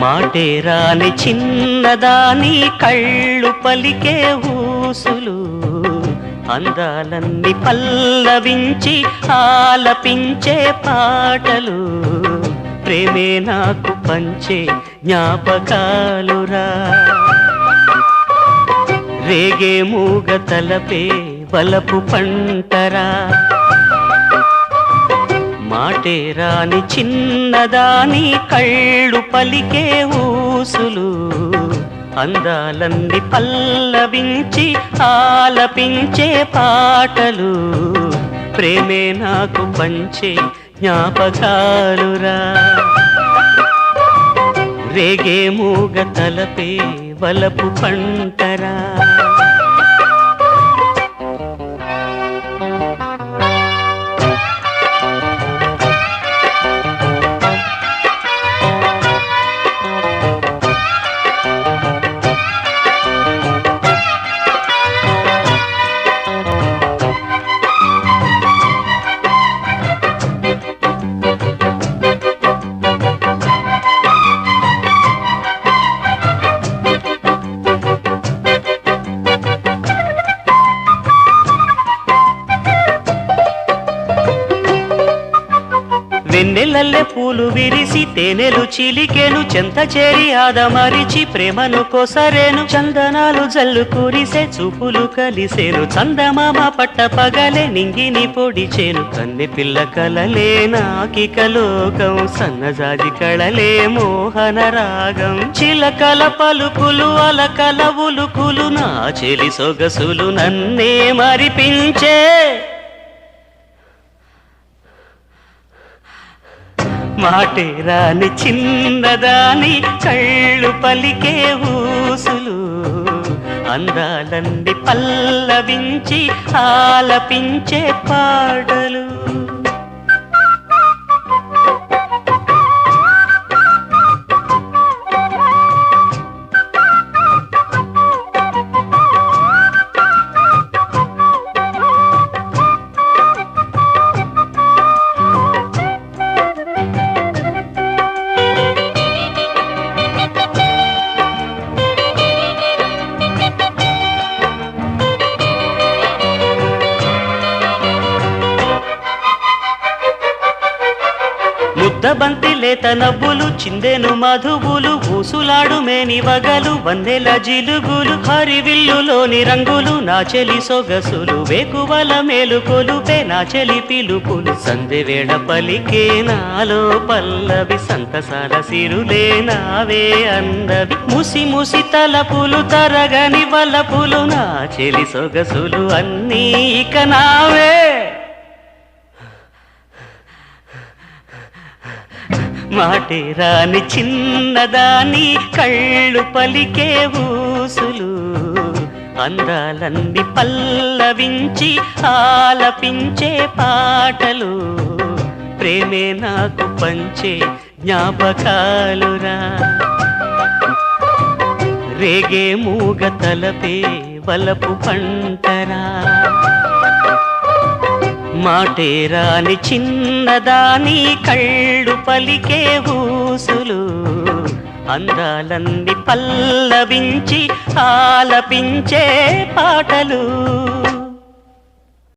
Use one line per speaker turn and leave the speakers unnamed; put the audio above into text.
మాటే రాని చిన్నదాని కళ్ళు పలికే ఊసులు అందాలన్నీ పల్లవించి ఆలపించే పాటలు ప్రేమే నాకు పంచే జ్ఞాపకాలురా రేగే మూగ తలపే వలపు పంటరా మాటే రాని చిన్నదాని కళ్ళు పలికే ఊసులు అందాలన్నీ పల్లవించి ఆలపించే పాటలు ప్రేమే నాకు పంచే జ్ఞాపకాలురా రేగే మూగ తలపే వలపు పంటరా వెన్నెలల్లె పూలు విరిసి తేనెలు చిలికెను చెంత చేరి ఆదమరిచి ప్రేమను కొసరేను చందనాలు జల్లు కురిసే చూపులు కలిసేను చందమామ పట్ట పగలే నింగిని పొడిచేను కన్నె పిల్ల కలలే నాకిక లోకం సన్నజాజి కళలే మోహన రాగం చిలకల పలుకులు అలకల ఉలుకులు నా చెలి సొగసులు నన్నే మరిపించే మాటే రాని చిన్నదాని కళ్ళు పలికే ఊసులు అందాలన్నీ పల్లవించి ఆలపించే పాటలు ముద్దబంతి లేత నవ్వులు చిందెను మధువులు ఊసులాడు మేని వగలు వందెల జిలుగులు హరివిల్లులోని రంగులు నా చెలి సొగసులు వేకువల మేలుకొలుపే నా చెలి పిలుపులు సందెవేళ పలికే నాలో పల్లవి సంతసాల సిరులే నావే అందవి ముసి ముసి తలపులు తరగని వలపులు నా చెలి సొగసులు అన్నీ ఇక నావే మాటే రాని చిన్నదాని కళ్ళు పలికే ఊసులు అందాలన్నీ పల్లవించి ఆలపించే పాటలు ప్రేమే నాకు పంచే జ్ఞాపకాలురా రేగే మూగ తలపే వలపు పంటరా మాటే రాని చిన్నదాని కళ్ళు పలికే ఊసులు అందాలన్నీ పల్లవించి ఆలపించే పాటలు